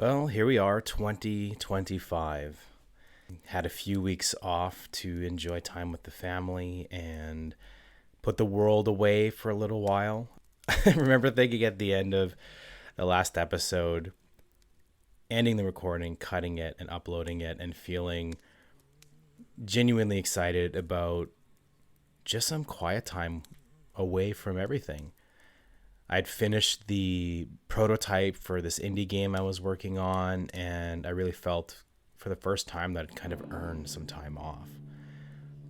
Well, here we are, 2025. Had a few weeks off to enjoy time with the family and put the world away for a little while. I remember thinking at the end of the last episode, ending the recording, cutting it, and uploading it, and feeling genuinely excited about just some quiet time away from everything. I'd finished the prototype for this indie game I was working on, and I really felt for the first time that I'd kind of earned some time off.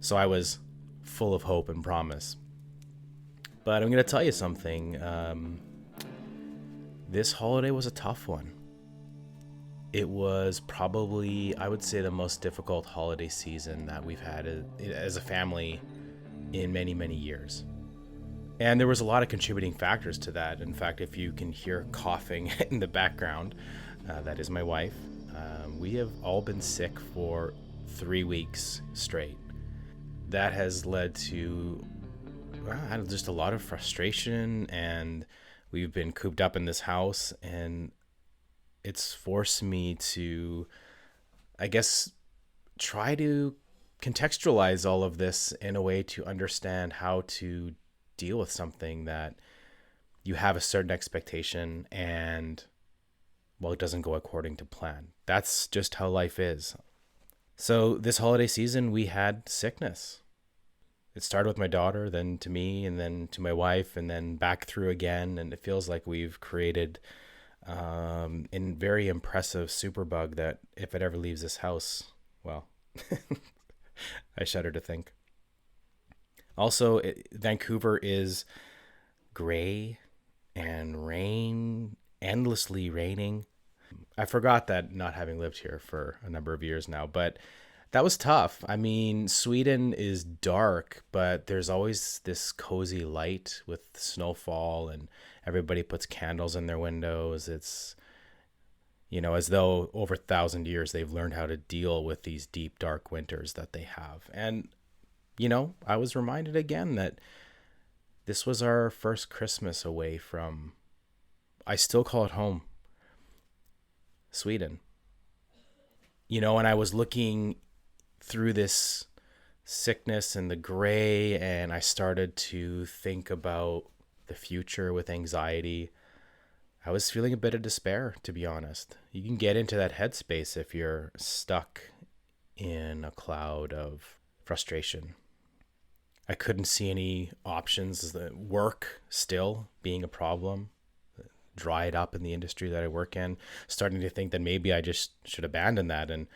So I was full of hope and promise. But I'm going to tell you something. This holiday was a tough one. It was probably, I would say, the most difficult holiday season that we've had as a family in many, many years. And there was a lot of contributing factors to that. In fact, if you can hear coughing in the background, that is my wife. We have all been sick for 3 weeks straight. That has led to just a lot of frustration, and we've been cooped up in this house, and it's forced me to, I guess, try to contextualize all of this in a way to understand how to deal with something that you have a certain expectation and, well, it doesn't go according to plan. That's just how life is. So this holiday season, we had sickness. It started with my daughter, then to me, and then to my wife, and then back through again. And it feels like we've created a very impressive superbug that if it ever leaves this house, well, I shudder to think. Also, Vancouver is gray and endlessly raining. I forgot that, not having lived here for a number of years now, but that was tough. I mean, Sweden is dark, but there's always this cozy light with snowfall, and everybody puts candles in their windows. It's, as though over 1,000 years they've learned how to deal with these deep, dark winters that they have. And I was reminded again that this was our first Christmas away from, I still call it home, Sweden. And I was looking through this sickness and the gray, and I started to think about the future with anxiety. I was feeling a bit of despair, to be honest. You can get into that headspace if you're stuck in a cloud of frustration. I couldn't see any options. Work still being a problem, dried up in the industry that I work in, starting to think that maybe I just should abandon that and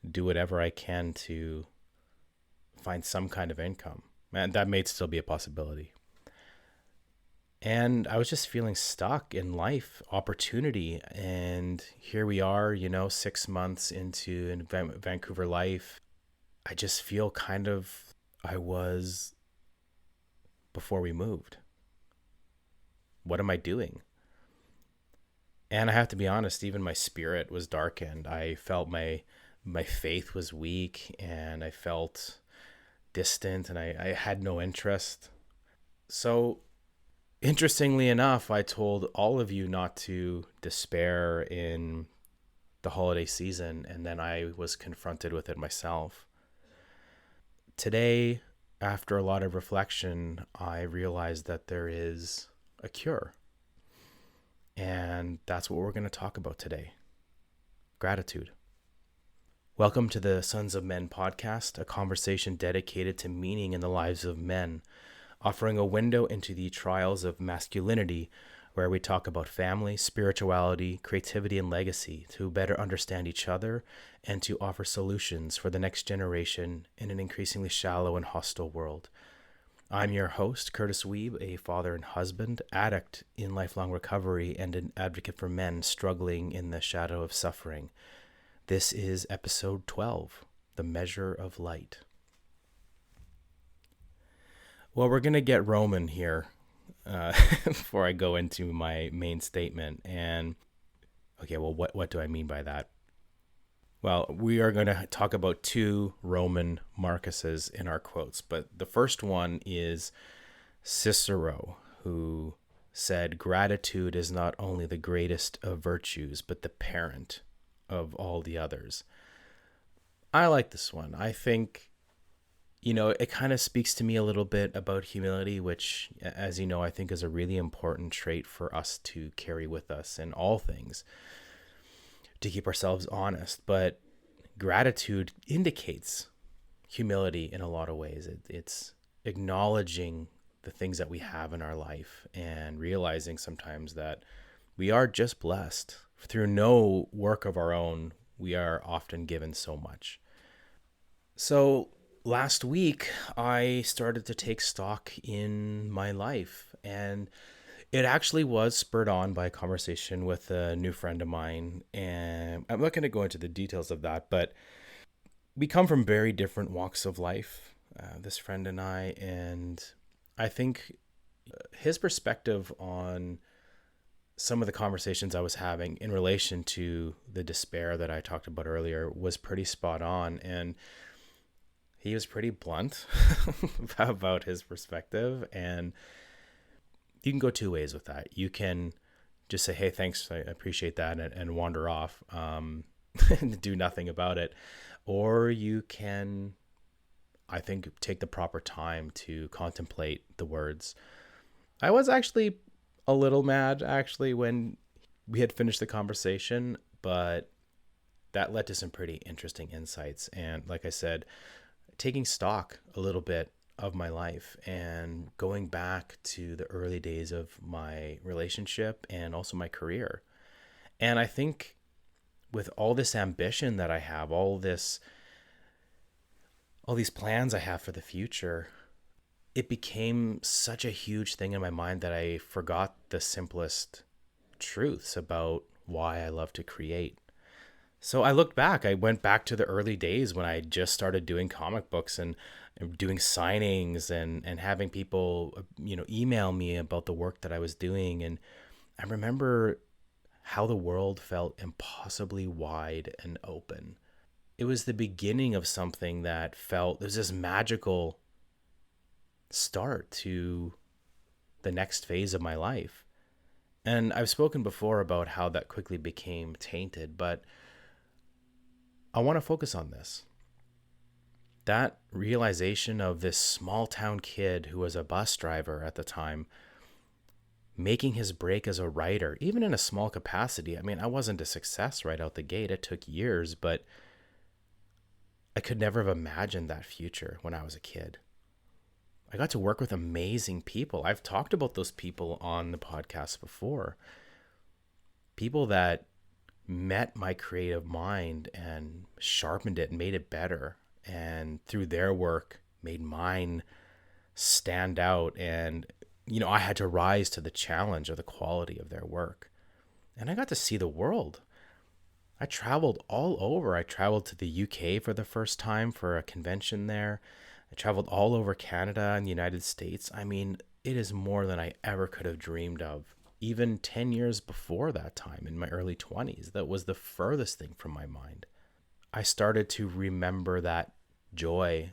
do whatever I can to find some kind of income. And that may still be a possibility. And I was just feeling stuck in life, opportunity. And here we are, 6 months into Vancouver life. I just feel kind of I was before we moved. What am I doing? And I have to be honest, even my spirit was darkened. I felt my faith was weak, and I felt distant, and I had no interest. So interestingly enough, I told all of you not to despair in the holiday season, and then I was confronted with it myself. Today, after a lot of reflection, I realized that there is a cure. And that's what we're going to talk about today. Gratitude. Welcome to the Sons of Men podcast, a conversation dedicated to meaning in the lives of men, offering a window into the trials of masculinity, where we talk about family, spirituality, creativity, and legacy to better understand each other and to offer solutions for the next generation in an increasingly shallow and hostile world. I'm your host, Curtis Wiebe, a father and husband, addict in lifelong recovery, and an advocate for men struggling in the shadow of suffering. This is episode 12, The Measure of Light. Well, we're going to get Roman here before I go into my main statement. And okay, well, what do I mean by that? Well, we are going to talk about two Roman Marcuses in our quotes, but the first one is Cicero, who said, "Gratitude is not only the greatest of virtues, but the parent of all the others. I like this one. I think, it kind of speaks to me a little bit about humility, which, as you know, I think is a really important trait for us to carry with us in all things to keep ourselves honest. But gratitude indicates humility in a lot of ways. It's acknowledging the things that we have in our life and realizing sometimes that we are just blessed. Through no work of our own, we are often given so much. So last week, I started to take stock in my life, and it actually was spurred on by a conversation with a new friend of mine. And I'm not going to go into the details of that, but we come from very different walks of life, this friend and I. And I think his perspective on some of the conversations I was having in relation to the despair that I talked about earlier was pretty spot on. And he was pretty blunt about his perspective. And you can go two ways with that. You can just say, hey, thanks, I appreciate that, and wander off and do nothing about it. Or you can, I think, take the proper time to contemplate the words. I was actually a little mad, actually, when we had finished the conversation, but that led to some pretty interesting insights. And like I said, taking stock a little bit of my life and going back to the early days of my relationship and also my career. And I think with all this ambition that I have, all these plans I have for the future, it became such a huge thing in my mind that I forgot the simplest truths about why I love to create. So I looked back. I went back to the early days when I just started doing comic books and doing signings and having people, email me about the work that I was doing. And I remember how the world felt impossibly wide and open. It was the beginning of something that felt, there was this magical start to the next phase of my life. And I've spoken before about how that quickly became tainted, but I want to focus on this. That realization of this small town kid who was a bus driver at the time, making his break as a writer, even in a small capacity. I mean, I wasn't a success right out the gate. It took years, but I could never have imagined that future when I was a kid. I got to work with amazing people. I've talked about those people on the podcast before. People that met my creative mind and sharpened it and made it better, and through their work made mine stand out. And I had to rise to the challenge of the quality of their work, and I got to see the world. I traveled all over. I traveled to the UK for the first time for a convention there. I traveled all over Canada and the United States. I mean, it is more than I ever could have dreamed of. Even 10 years before that time, in my early 20s, that was the furthest thing from my mind. I started to remember that joy,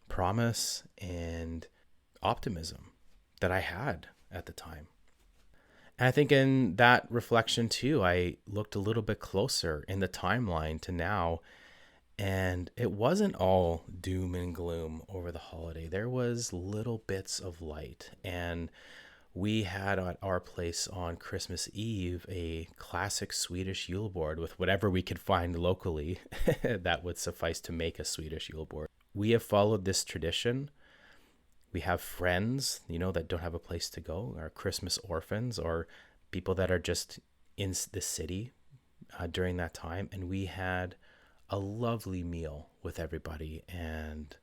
promise, and optimism that I had at the time. And I think in that reflection too, I looked a little bit closer in the timeline to now, and it wasn't all doom and gloom over the holiday. There was little bits of light. And we had at our place on Christmas Eve a classic Swedish Yule board with whatever we could find locally that would suffice to make a Swedish Yule board. We have followed this tradition. We have friends, that don't have a place to go, or Christmas orphans, or people that are just in the city during that time. And we had a lovely meal with everybody and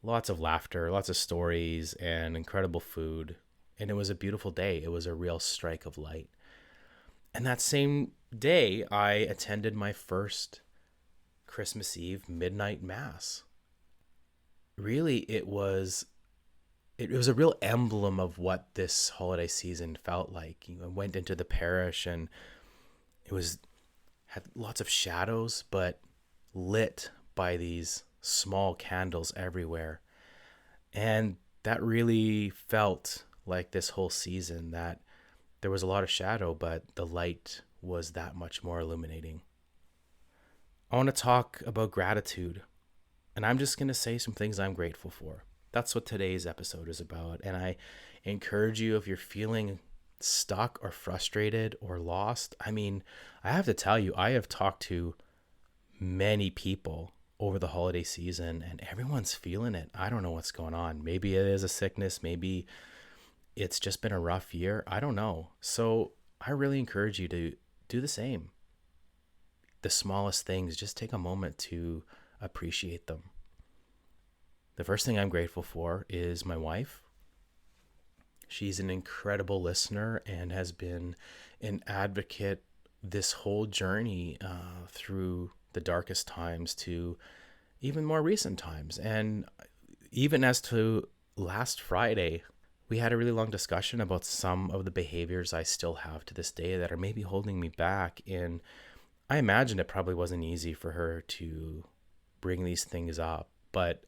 lots of laughter, lots of stories, and incredible food. And it was a beautiful day. It was a real strike of light. And that same day, I attended my first Christmas Eve midnight mass. Really, it was a real emblem of what this holiday season felt like. I went into the parish, and it had lots of shadows, but lit by these small candles everywhere. And that really felt like this whole season, that there was a lot of shadow, but the light was that much more illuminating. I want to talk about gratitude. And I'm just going to say some things I'm grateful for. That's what today's episode is about. And I encourage you, if you're feeling stuck or frustrated or lost, I mean, I have to tell you, I have talked to many people over the holiday season and everyone's feeling it. I don't know what's going on. Maybe it is a sickness. Maybe it's just been a rough year. I don't know. So I really encourage you to do the same. The smallest things, just take a moment to appreciate them. The first thing I'm grateful for is my wife. She's an incredible listener and has been an advocate this whole journey through the darkest times to even more recent times. And even as to last Friday, we had a really long discussion about some of the behaviors I still have to this day that are maybe holding me back. And I imagine it probably wasn't easy for her to bring these things up, but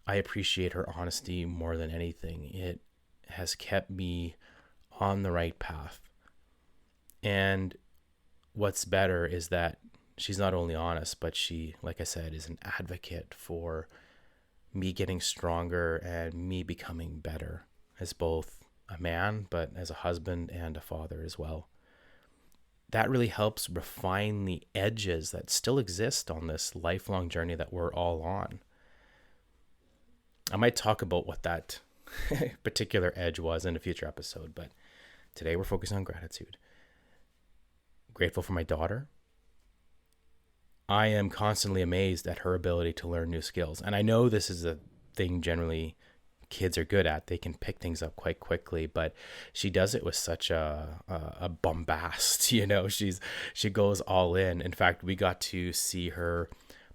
I appreciate her honesty more than anything. It has kept me on the right path. And what's better is that she's not only honest, but she, like I said, is an advocate for me getting stronger and me becoming better as both a man, but as a husband and a father as well. That really helps refine the edges that still exist on this lifelong journey that we're all on. I might talk about what that particular edge was in a future episode, but today we're focusing on gratitude. Grateful for my daughter. I am constantly amazed at her ability to learn new skills. And I know this is a thing generally kids are good at. They can pick things up quite quickly, but she does it with such a bombast. She goes all in. In fact, we got to see her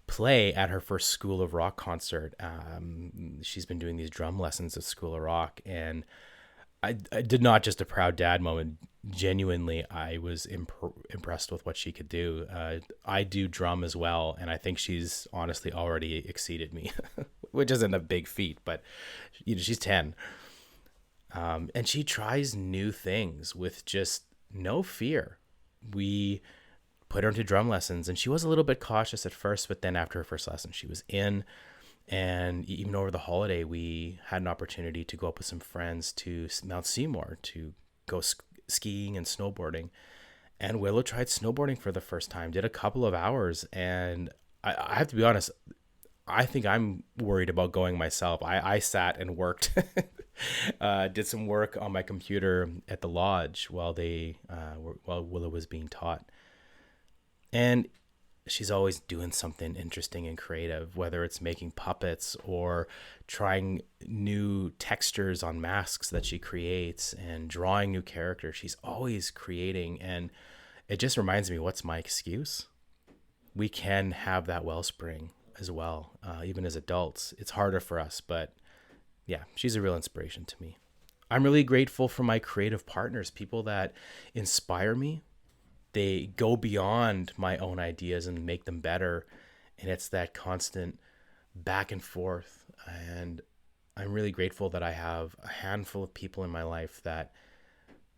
play at her first School of Rock concert. She's been doing these drum lessons at School of Rock, and I did not just a proud dad moment. Genuinely, I was impressed with what she could do. I do drum as well, and I think she's honestly already exceeded me, which isn't a big feat, but she's 10. And she tries new things with just no fear. We put her into drum lessons, and she was a little bit cautious at first, but then after her first lesson, she was in. And even over the holiday, we had an opportunity to go up with some friends to Mount Seymour to go skiing and snowboarding. And Willow tried snowboarding for the first time, did a couple of hours. And I have to be honest, I think I'm worried about going myself. I sat and worked, did some work on my computer at the lodge while Willow was being taught. And she's always doing something interesting and creative, whether it's making puppets or trying new textures on masks that she creates and drawing new characters. She's always creating. And it just reminds me, what's my excuse? We can have that wellspring as well, even as adults. It's harder for us, but yeah, she's a real inspiration to me. I'm really grateful for my creative partners, people that inspire me. They go beyond my own ideas and make them better. And it's that constant back and forth. And I'm really grateful that I have a handful of people in my life that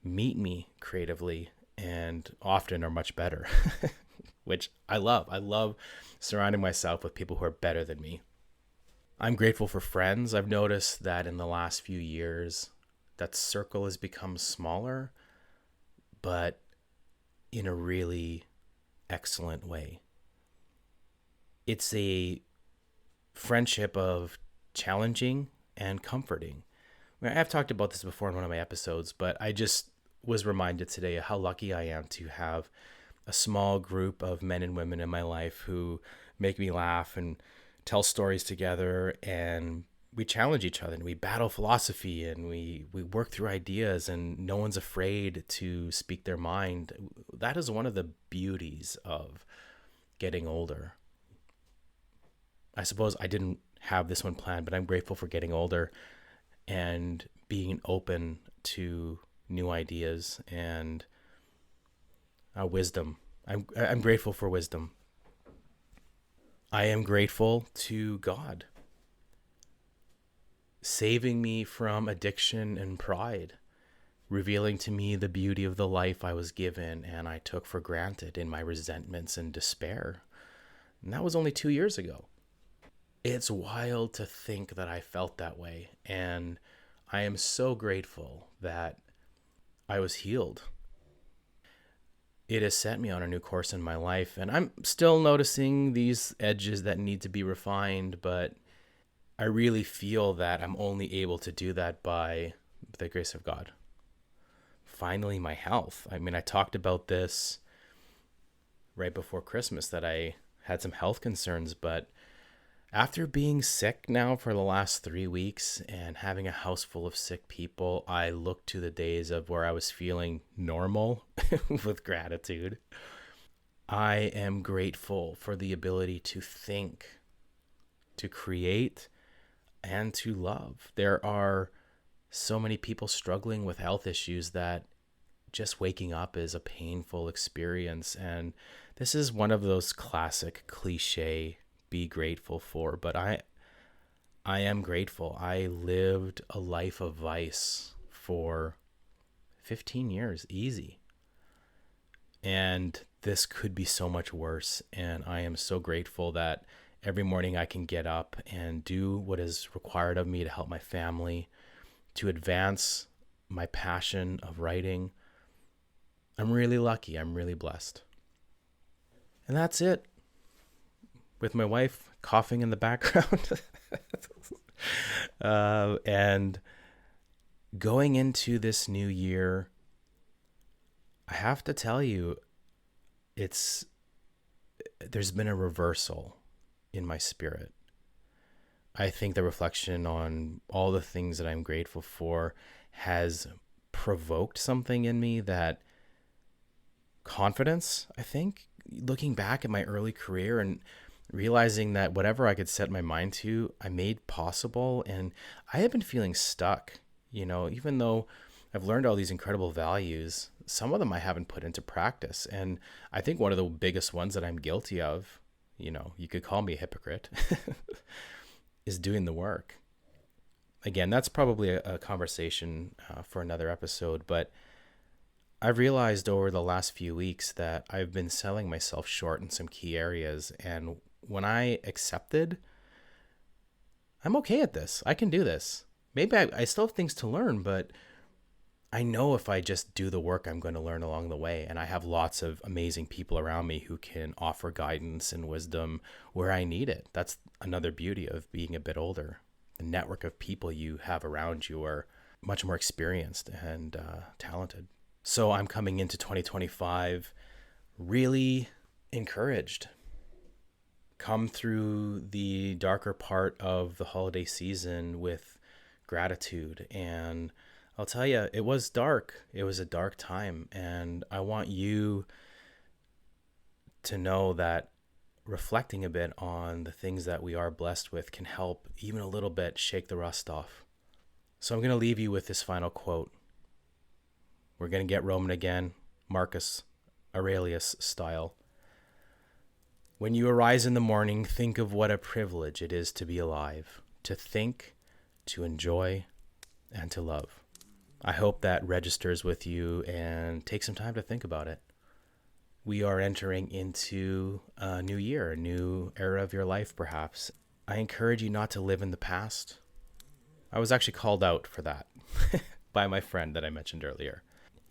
meet me creatively and often are much better, which I love. I love surrounding myself with people who are better than me. I'm grateful for friends. I've noticed that in the last few years, that circle has become smaller, but in a really excellent way. It's a friendship of challenging and comforting. I've talked about this before in one of my episodes, but I just was reminded today of how lucky I am to have a small group of men and women in my life who make me laugh and tell stories together, and we challenge each other and we battle philosophy and we work through ideas, and no one's afraid to speak their mind. That is one of the beauties of getting older. I suppose I didn't have this one planned, but I'm grateful for getting older and being open to new ideas and wisdom. I'm grateful for wisdom. I am grateful to God, saving me from addiction and pride, revealing to me the beauty of the life I was given and I took for granted in my resentments and despair. And that was only 2 years ago. It's wild to think that I felt that way. And I am so grateful that I was healed. It has set me on a new course in my life. And I'm still noticing these edges that need to be refined, but I really feel that I'm only able to do that by the grace of God. Finally, my health. I mean, I talked about this right before Christmas that I had some health concerns, but after being sick now for the last 3 weeks and having a house full of sick people, I look to the days of where I was feeling normal with gratitude. I am grateful for the ability to think, to create, and to love. There are so many people struggling with health issues that just waking up is a painful experience. And this is one of those classic cliche be grateful for, but I am grateful. I lived a life of vice for 15 years, easy. And this could be so much worse. And I am so grateful that every morning I can get up and do what is required of me to help my family, to advance my passion of writing. I'm really lucky. I'm really blessed. And that's it. With my wife coughing in the background. And going into this new year, I have to tell you, there's been a reversal in my spirit. I think the reflection on all the things that I'm grateful for has provoked something in me, that confidence, I think, looking back at my early career and realizing that whatever I could set my mind to, I made possible. And I have been feeling stuck, even though I've learned all these incredible values, some of them I haven't put into practice. And I think one of the biggest ones that I'm guilty of, you could call me a hypocrite, is doing the work. Again, that's probably a conversation for another episode, but I've realized over the last few weeks that I've been selling myself short in some key areas. And when I accepted, I'm okay at this. I can do this. Maybe I still have things to learn, but I know if I just do the work, I'm going to learn along the way. And I have lots of amazing people around me who can offer guidance and wisdom where I need it. That's another beauty of being a bit older. The network of people you have around you are much more experienced and talented. So I'm coming into 2025 really encouraged. Come through the darker part of the holiday season with gratitude. And I'll tell you, it was dark. It was a dark time. And I want you to know that reflecting a bit on the things that we are blessed with can help even a little bit shake the rust off. So I'm going to leave you with this final quote. We're going to get Roman again, Marcus Aurelius style. When you arise in the morning, think of what a privilege it is to be alive, to think, to enjoy, and to love. I hope that registers with you and take some time to think about it. We are entering into a new year, a new era of your life, perhaps. I encourage you not to live in the past. I was actually called out for that by my friend that I mentioned earlier.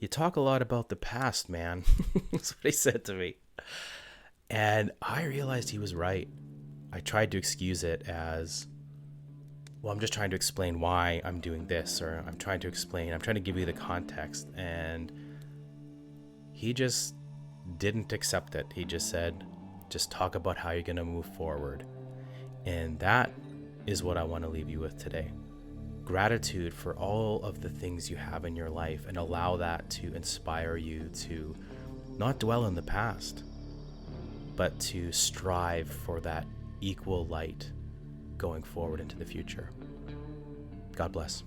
You talk a lot about the past, man. That's what he said to me. And I realized he was right. I tried to excuse it as, well, I'm just trying to explain why I'm doing this, or I'm trying to give you the context. And he just didn't accept it. He just said, just talk about how you're going to move forward. And that is what I want to leave you with today. Gratitude for all of the things you have in your life, and allow that to inspire you to not dwell in the past, but to strive for that equal light going forward into the future. God bless.